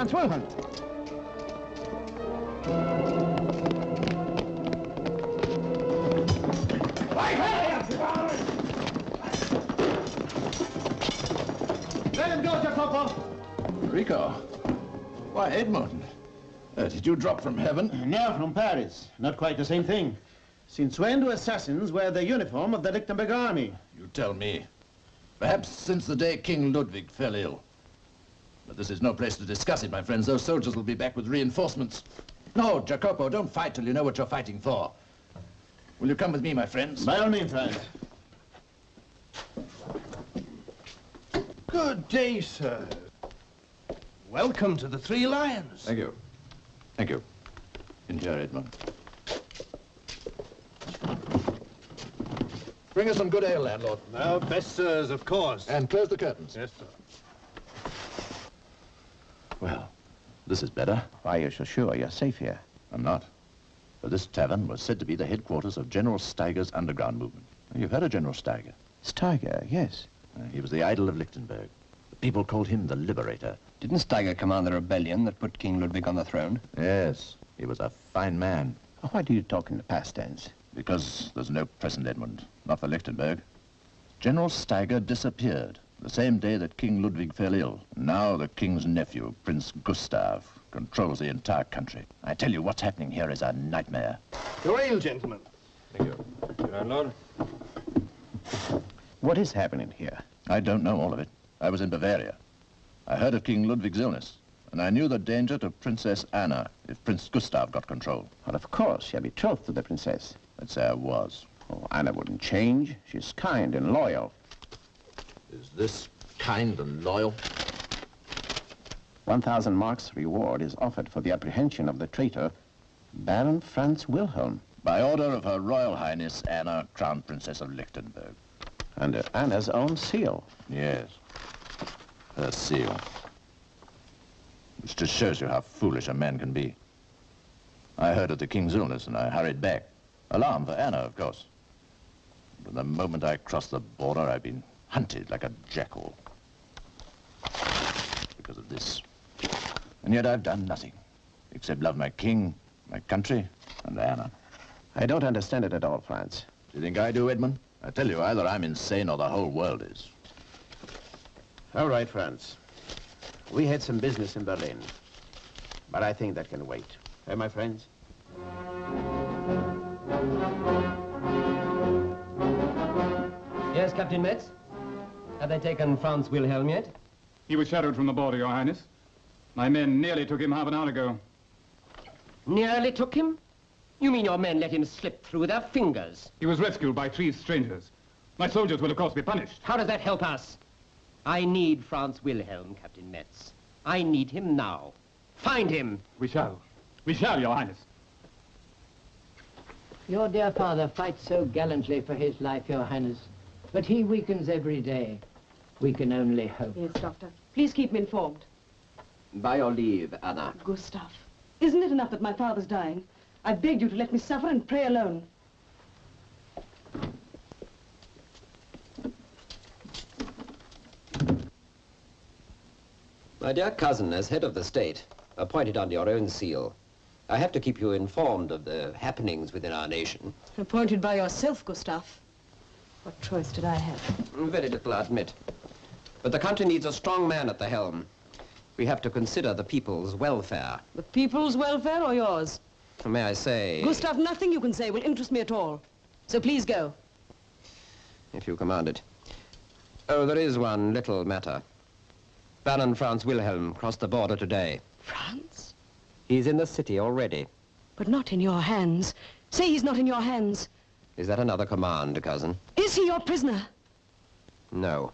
Franz Wilhelm. Let him go, Jacopo. Rico. Why, Edmund. Did you drop from heaven? No, from Paris. Not quite the same thing. Since when do assassins wear the uniform of the Lichtenberg army? You tell me. Perhaps since the day King Ludwig fell ill. But this is no place to discuss it, my friends. Those soldiers will be back with reinforcements. No, Jacopo, don't fight till you know what you're fighting for. Will you come with me, my friends? By all means, Franz. Good day, sir. Welcome to the Three Lions. Thank you. Thank you. Enjoy, Edmund. Bring us some good ale, landlord. Our best, sirs, of course. And close the curtains. Yes, sir. Well, this is better. Why, you're so sure you're safe here? I'm not. But this tavern was said to be the headquarters of General Steiger's underground movement. You've heard of General Steiger? Steiger, yes. He was the idol of Lichtenberg. The people called him the Liberator. Didn't Steiger command the rebellion that put King Ludwig on the throne? Yes, he was a fine man. Why do you talk in the past tense? Because there's no present, Edmund. Not for Lichtenberg. General Steiger disappeared the same day that King Ludwig fell ill. Now the king's nephew, Prince Gustav, controls the entire country. I tell you, what's happening here is a nightmare. Your ale, gentlemen. Thank you. Good landlord. What is happening here? I don't know all of it. I was in Bavaria. I heard of King Ludwig's illness, and I knew the danger to Princess Anna if Prince Gustav got control. Well, of course, you're betrothed to the princess. Let's say I was. Oh, Anna wouldn't change. She's kind and loyal. Is this kind and loyal? 1,000 marks reward is offered for the apprehension of the traitor, Baron Franz Wilhelm. By order of Her Royal Highness Anna, Crown Princess of Lichtenberg. Under Anna's own seal. Yes. Her seal. Which just shows you how foolish a man can be. I heard of the king's illness and I hurried back. Alarm for Anna, of course. But the moment I crossed the border, I've been hunted like a jackal. Because of this. And yet I've done nothing, except love my king, my country, and Anna. I don't understand it at all, Franz. Do you think I do, Edmund? I tell you, either I'm insane or the whole world is. All right, Franz. We had some business in Berlin. But I think that can wait. Eh, my friends? Yes, Captain Metz? Have they taken Franz Wilhelm yet? He was shadowed from the border, Your Highness. My men nearly took him half an hour ago. Nearly took him? You mean your men let him slip through their fingers? He was rescued by 3 strangers. My soldiers will, of course, be punished. How does that help us? I need Franz Wilhelm, Captain Metz. I need him now. Find him. We shall. We shall, Your Highness. Your dear father fights so gallantly for his life, Your Highness. But he weakens every day. We can only hope. Yes, Doctor. Please keep me informed. By your leave, Anna. Gustav, isn't it enough that my father's dying? I begged you to let me suffer and pray alone. My dear cousin, as head of the state, appointed under your own seal, I have to keep you informed of the happenings within our nation. Appointed by yourself, Gustav. What choice did I have? Very little, I admit. But the country needs a strong man at the helm. We have to consider the people's welfare. The people's welfare or yours? May I say... Gustav, nothing you can say will interest me at all. So please go. If you command it. Oh, there is one little matter. Baron Franz Wilhelm crossed the border today. Franz? He's in the city already. But not in your hands. Say he's not in your hands. Is that another command, cousin? Is he your prisoner? No.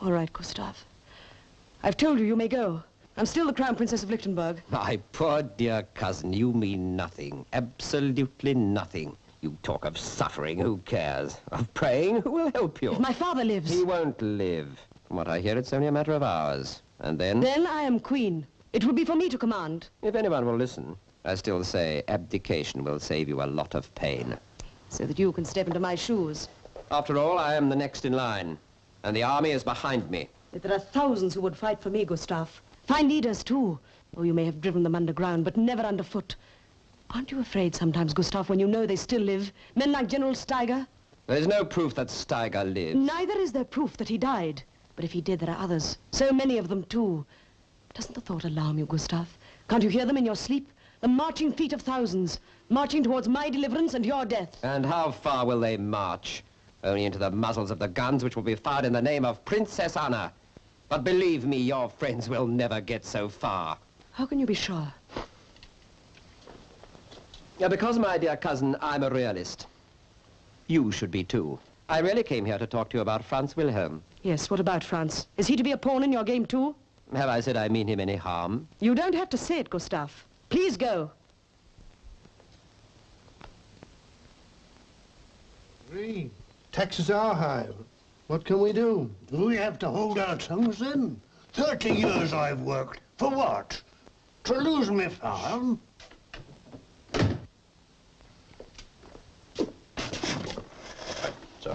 All right, Gustav. I've told you you may go. I'm still the Crown Princess of Lichtenberg. My poor dear cousin, you mean nothing. Absolutely nothing. You talk of suffering, who cares? Of praying, who will help you? If my father lives... He won't live. From what I hear, it's only a matter of hours. And then... Then I am queen. It will be for me to command. If anyone will listen, I still say abdication will save you a lot of pain. So that you can step into my shoes. After all, I am the next in line. And the army is behind me. Yet there are thousands who would fight for me, Gustav. Fine leaders, too. Oh, you may have driven them underground, but never underfoot. Aren't you afraid sometimes, Gustav, when you know they still live? Men like General Steiger? There's no proof that Steiger lives. Neither is there proof that he died. But if he did, there are others. So many of them, too. Doesn't the thought alarm you, Gustav? Can't you hear them in your sleep? The marching feet of thousands, marching towards my deliverance and your death. And how far will they march? Only into the muzzles of the guns which will be fired in the name of Princess Anna. But believe me, your friends will never get so far. How can you be sure? Because, my dear cousin, I'm a realist. You should be, too. I really came here to talk to you about Franz Wilhelm. Yes, what about Franz? Is he to be a pawn in your game, too? Have I said I mean him any harm? You don't have to say it, Gustav. Please go. Taxes are high. What can we do? We have to hold our tongues in. 30 years I've worked. For what? To lose my farm?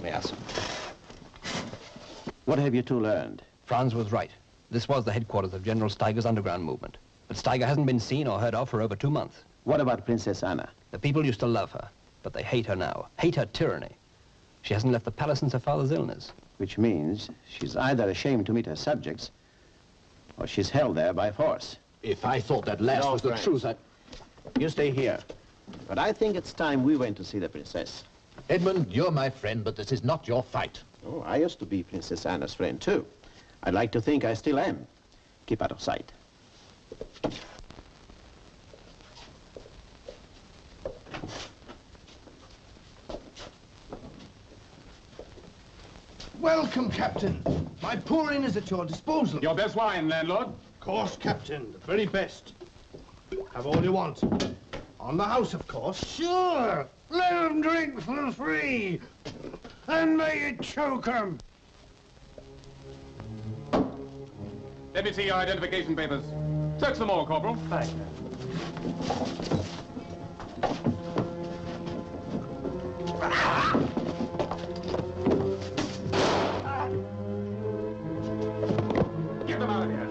Yes. What have you two learned? Franz was right. This was the headquarters of General Steiger's underground movement. But Steiger hasn't been seen or heard of for over 2 months. What about Princess Anna? The people used to love her, but they hate her now. Hate her tyranny. She hasn't left the palace since her father's illness. Which means she's either ashamed to meet her subjects, or she's held there by force. If I thought that last was the truth, You stay here. But I think it's time we went to see the princess. Edmund, you're my friend, but this is not your fight. Oh, I used to be Princess Anna's friend, too. I'd like to think I still am. Keep out of sight. Welcome, Captain. My poor inn is at your disposal. Your best wine, landlord. Of course, Captain. The very best. Have all you want. On the house, of course. Sure. Let them drink for free. And may it choke them. Let me see your identification papers. Search them all, Corporal. Thank you. Get them out of here.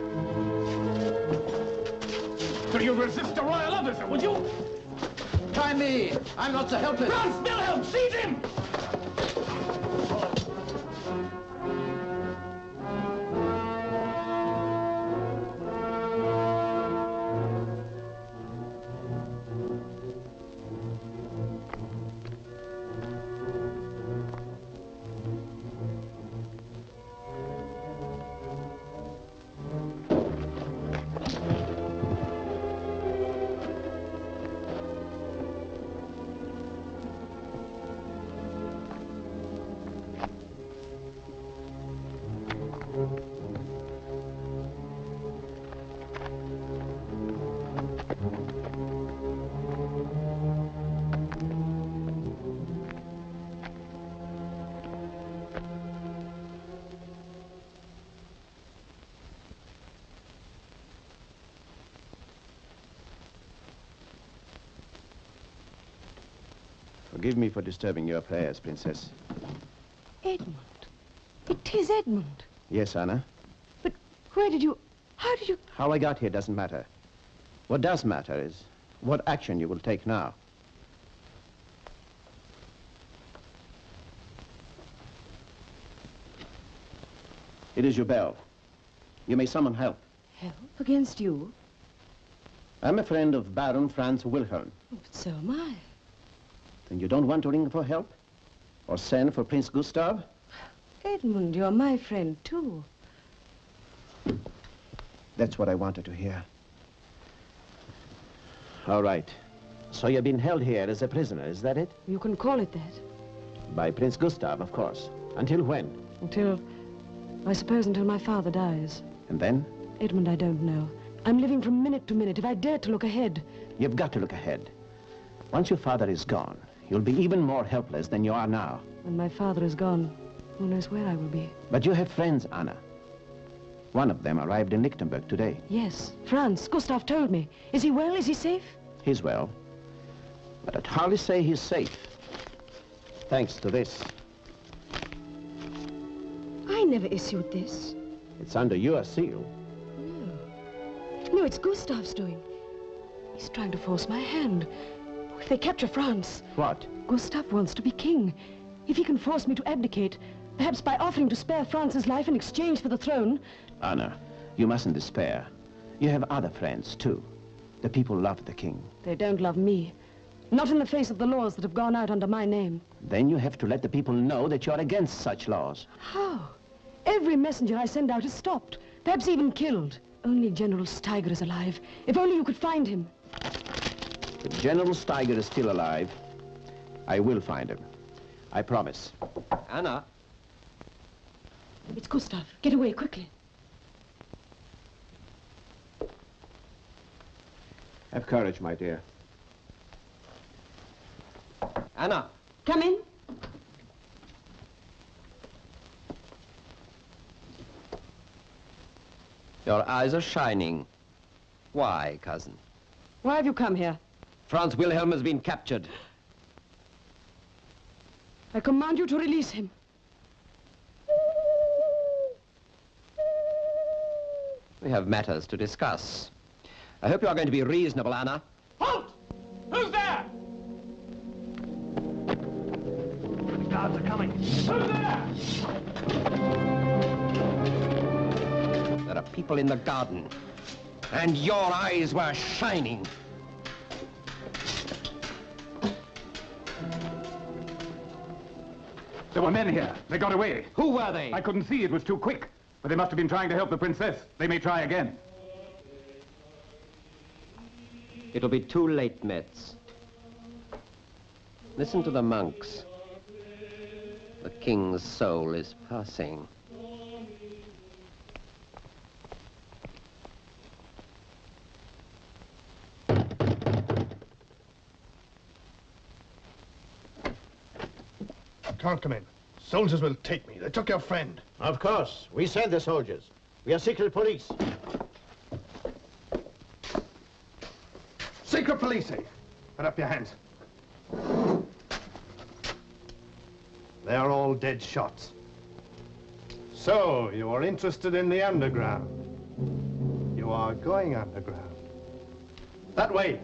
Do you resist a royal officer, would you? Try me. I'm not so helpless. Franz Wilhelm, seize him! Forgive me for disturbing your prayers, Princess. Edmund. It is Edmund. Yes, Anna? But where did you... How did you... How I got here doesn't matter. What does matter is what action you will take now. It is your bell. You may summon help. Help against you? I'm a friend of Baron Franz Wilhelm. Oh, but so am I. Then you don't want to ring for help? Or send for Prince Gustav? Edmund, you're my friend, too. That's what I wanted to hear. All right. So you've been held here as a prisoner, is that it? You can call it that. By Prince Gustav, of course. Until when? Until... I suppose until my father dies. And then? Edmund, I don't know. I'm living from minute to minute. If I dared to look ahead... You've got to look ahead. Once your father is gone, you'll be even more helpless than you are now. When my father is gone, who knows where I will be? But you have friends, Anna. One of them arrived in Lichtenburg today. Yes, Franz. Gustav told me. Is he well? Is he safe? He's well. But I'd hardly say he's safe. Thanks to this. I never issued this. It's under your seal. No, it's Gustav's doing. He's trying to force my hand. If they capture France... What? Gustav wants to be king. If he can force me to abdicate, perhaps by offering to spare France's life in exchange for the throne... Anna, you mustn't despair. You have other friends, too. The people love the king. They don't love me. Not in the face of the laws that have gone out under my name. Then you have to let the people know that you're against such laws. How? Every messenger I send out is stopped, perhaps even killed. Only General Steiger is alive. If only you could find him. If General Steiger is still alive, I will find him. I promise. Anna. It's Gustav. Get away, quickly. Have courage, my dear. Anna. Come in. Your eyes are shining. Why, cousin? Why have you come here? Franz Wilhelm has been captured. I command you to release him. We have matters to discuss. I hope you are going to be reasonable, Anna. Halt! Who's there? The guards are coming. Who's there? There are people in the garden, and your eyes were shining. There were men here. They got away. Who were they? I couldn't see. It was too quick. But they must have been trying to help the princess. They may try again. It'll be too late, Metz. Listen to the monks. The king's soul is passing. Can't come in. Soldiers will take me. They took your friend. Of course. We sent the soldiers. We are secret police. Secret police, eh? Put up your hands. They are all dead shots. So, you are interested in the underground. You are going underground. That way.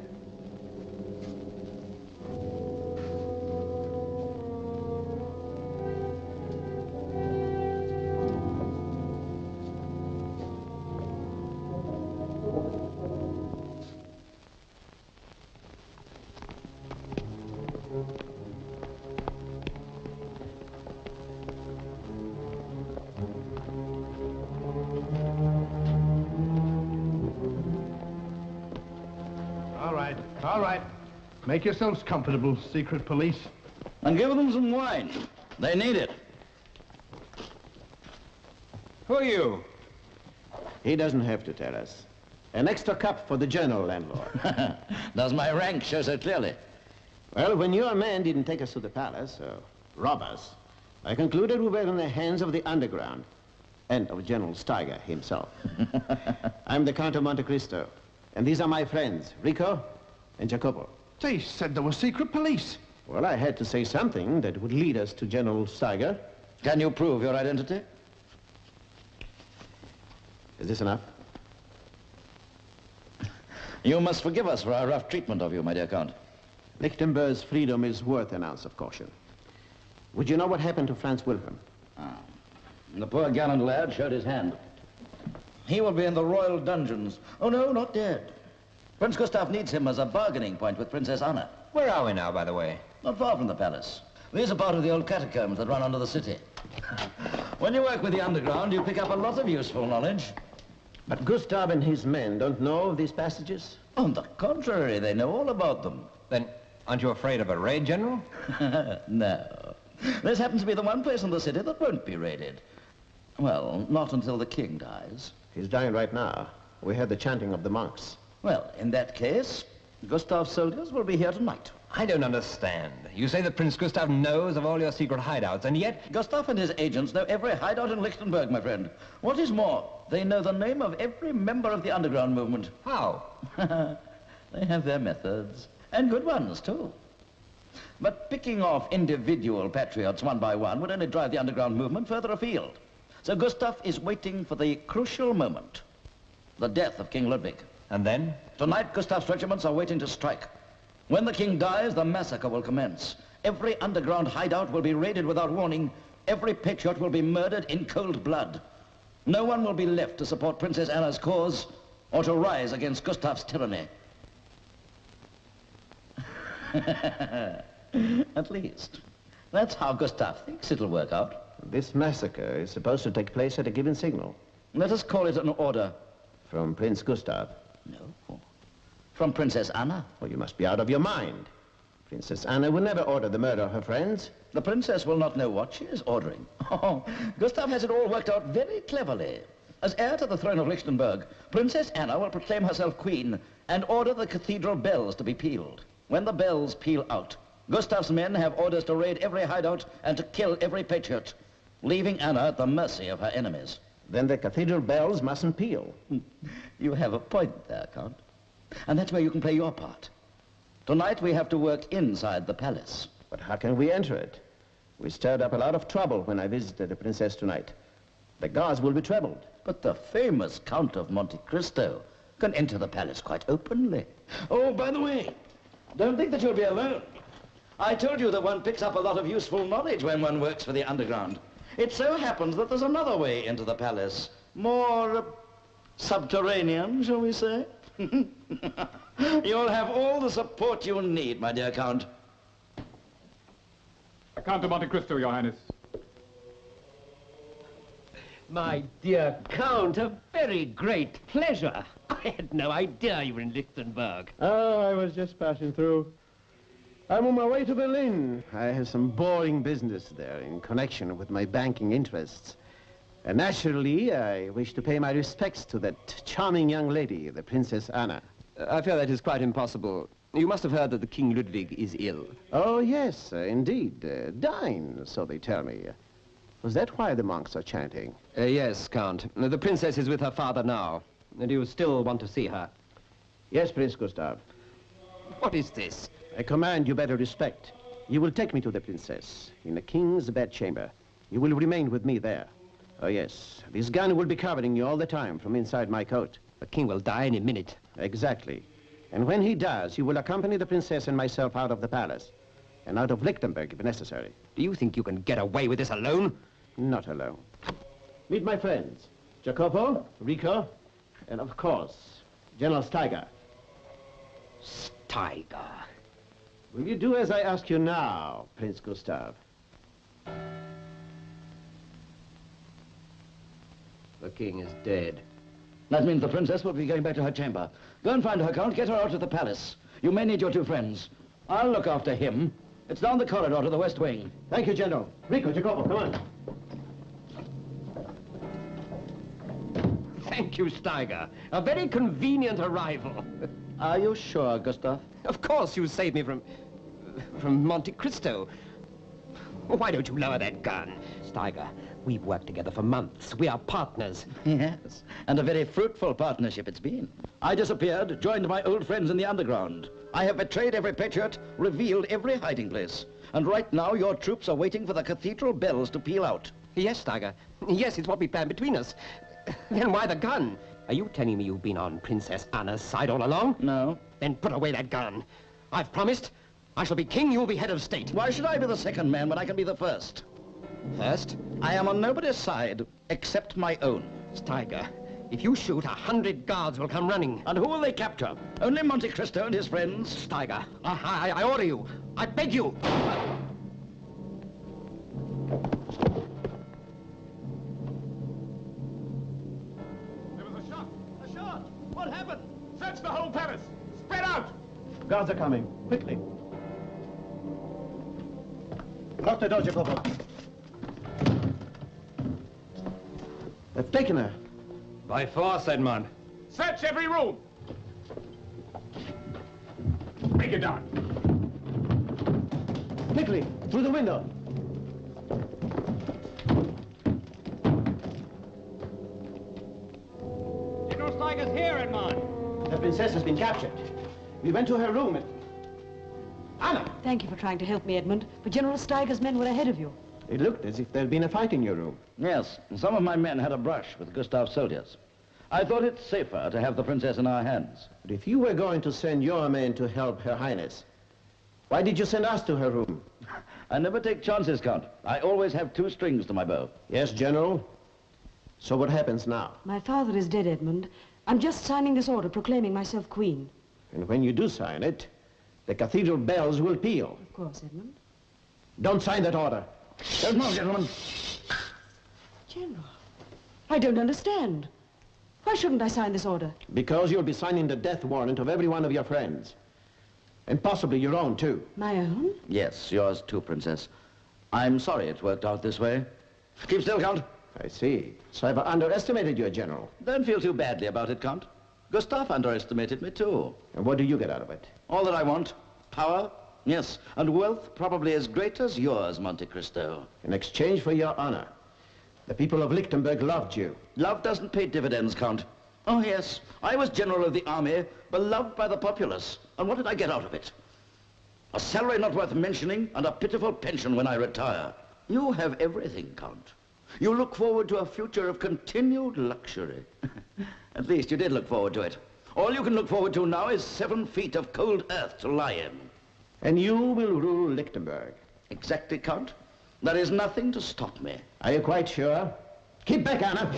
All right. Make yourselves comfortable, secret police. And give them some wine. They need it. Who are you? He doesn't have to tell us. An extra cup for the general landlord. Does my rank show so clearly? Well, when your man didn't take us to the palace, or rob us, I concluded we were in the hands of the underground and of General Steiger himself. I'm the Count of Monte Cristo, and these are my friends, Rico and Jacopo. They said there was secret police. Well, I had to say something that would lead us to General Steiger. Can you prove your identity? Is this enough? You must forgive us for our rough treatment of you, my dear Count. Lichtenberg's freedom is worth an ounce of caution. Would you know what happened to Franz Wilhelm? The poor gallant lad showed his hand. He will be in the royal dungeons. Oh, no, not dead. Prince Gustav needs him as a bargaining point with Princess Anna. Where are we now, by the way? Not far from the palace. These are part of the old catacombs that run under the city. When you work with the underground, you pick up a lot of useful knowledge. But Gustav and his men don't know of these passages? On the contrary, they know all about them. Then, aren't you afraid of a raid, General? No. This happens to be the one place in the city that won't be raided. Well, not until the king dies. He's dying right now. We heard the chanting of the monks. Well, in that case, Gustav's soldiers will be here tonight. I don't understand. You say that Prince Gustav knows of all your secret hideouts, and yet... Gustav and his agents know every hideout in Lichtenburg, my friend. What is more, they know the name of every member of the underground movement. How? They have their methods, and good ones, too. But picking off individual patriots one by one would only drive the underground movement further afield. Sir Gustav is waiting for the crucial moment, the death of King Ludwig. And then? Tonight, Gustav's regiments are waiting to strike. When the king dies, the massacre will commence. Every underground hideout will be raided without warning. Every patriot will be murdered in cold blood. No one will be left to support Princess Anna's cause or to rise against Gustav's tyranny. At least, that's how Gustav thinks it'll work out. This massacre is supposed to take place at a given signal. Let us call it an order. From Prince Gustav? No. From Princess Anna. Well, you must be out of your mind. Princess Anna will never order the murder of her friends. The princess will not know what she is ordering. Oh, Gustav has it all worked out very cleverly. As heir to the throne of Lichtenburg, Princess Anna will proclaim herself queen and order the cathedral bells to be pealed. When the bells peal out, Gustav's men have orders to raid every hideout and to kill every patriot, leaving Anna at the mercy of her enemies. Then the cathedral bells mustn't peal. You have a point there, Count. And that's where you can play your part. Tonight we have to work inside the palace. But how can we enter it? We stirred up a lot of trouble when I visited the princess tonight. The guards will be troubled. But the famous Count of Monte Cristo can enter the palace quite openly. Oh, by the way, don't think that you'll be alone. I told you that one picks up a lot of useful knowledge when one works for the underground. It so happens that there's another way into the palace. More subterranean, shall we say? You'll have all the support you need, my dear Count. Count of Monte Cristo, Your Highness. My dear Count, a very great pleasure. I had no idea you were in Lichtenburg. Oh, I was just passing through. I'm on my way to Berlin. I have some boring business there in connection with my banking interests. And naturally, I wish to pay my respects to that charming young lady, the Princess Anna. I fear that is quite impossible. You must have heard that the King Ludwig is ill. Oh, yes, indeed. Dying, so they tell me. Was that why the monks are chanting? Yes, Count. The princess is with her father now. And you still want to see her? Yes, Prince Gustav. What is this? I command you better respect. You will take me to the princess in the king's bedchamber. You will remain with me there. Oh, yes. This gun will be covering you all the time from inside my coat. The king will die any minute. Exactly. And when he does, you will accompany the princess and myself out of the palace. And out of Lichtenburg, if necessary. Do you think you can get away with this alone? Not alone. Meet my friends. Jacopo, Rico, and of course, General Steiger. Steiger. Will you do as I ask you now, Prince Gustav? The king is dead. That means the princess will be going back to her chamber. Go and find her, Count. Get her out of the palace. You may need your two friends. I'll look after him. It's down the corridor to the west wing. Thank you, General. Rico, Jacopo, come on. Thank you, Steiger. A very convenient arrival. Are you sure, Gustav? Of course you saved me from Monte Cristo. Why don't you lower that gun? Steiger, we've worked together for months. We are partners. Yes, and a very fruitful partnership it's been. I disappeared, joined my old friends in the underground. I have betrayed every patriot, revealed every hiding place. And right now, your troops are waiting for the cathedral bells to peal out. Yes, Steiger. Yes, it's what we planned between us. Then why the gun? Are you telling me you've been on Princess Anna's side all along? No. Then put away that gun. I've promised. I shall be king, you'll be head of state. Why should I be the second man when I can be the first? First? I am on nobody's side, except my own. Steiger, if you shoot, 100 guards will come running. And who will they capture? Only Monte Cristo and his friends? Steiger, I order you. I beg you. What happened? Search the whole palace. Spread out. Guards are coming. Quickly. Lock the door, Jacopo. They've taken her. By force, Edmund. Search every room. Break it down. Quickly, through the window. General Steiger's here, Edmund. The princess has been captured. We went to her room and... Anna! Thank you for trying to help me, Edmund, but General Steiger's men were ahead of you. It looked as if there'd been a fight in your room. Yes, some of my men had a brush with Gustav's soldiers. I thought it safer to have the princess in our hands. But if you were going to send your men to help Her Highness, why did you send us to her room? I never take chances, Count. I always have two strings to my bow. Yes, General. So what happens now? My father is dead, Edmund. I'm just signing this order proclaiming myself queen. And when you do sign it, the cathedral bells will peal. Of course, Edmund. Don't sign that order. Don't move, gentlemen. General, I don't understand. Why shouldn't I sign this order? Because you'll be signing the death warrant of every one of your friends. And possibly your own, too. My own? Yes, yours too, Princess. I'm sorry it worked out this way. Keep still, Count. I see. So I've underestimated you, General. Don't feel too badly about it, Count. Gustav underestimated me, too. And what do you get out of it? All that I want. Power, yes, and wealth probably as great as yours, Monte Cristo. In exchange for your honor, the people of Lichtenburg loved you. Love doesn't pay dividends, Count. Oh, yes, I was general of the army, beloved by the populace. And what did I get out of it? A salary not worth mentioning and a pitiful pension when I retire. You have everything, Count. You look forward to a future of continued luxury. At least you did look forward to it. All you can look forward to now is 7 feet of cold earth to lie in. And you will rule Lichtenburg. Exactly, Count. There is nothing to stop me. Are you quite sure? Keep back, Anna.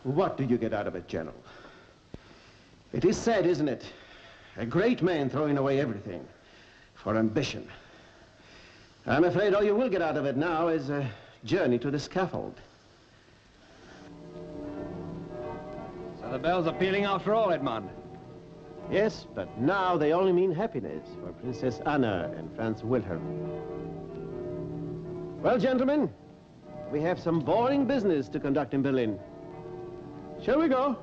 What did you get out of it, General? It is sad, isn't it? A great man throwing away everything for ambition. I'm afraid all you will get out of it now is a journey to the scaffold. So the bells are pealing after all, Edmund. Yes, but now they only mean happiness for Princess Anna and Franz Wilhelm. Well, gentlemen, we have some boring business to conduct in Berlin. Shall we go?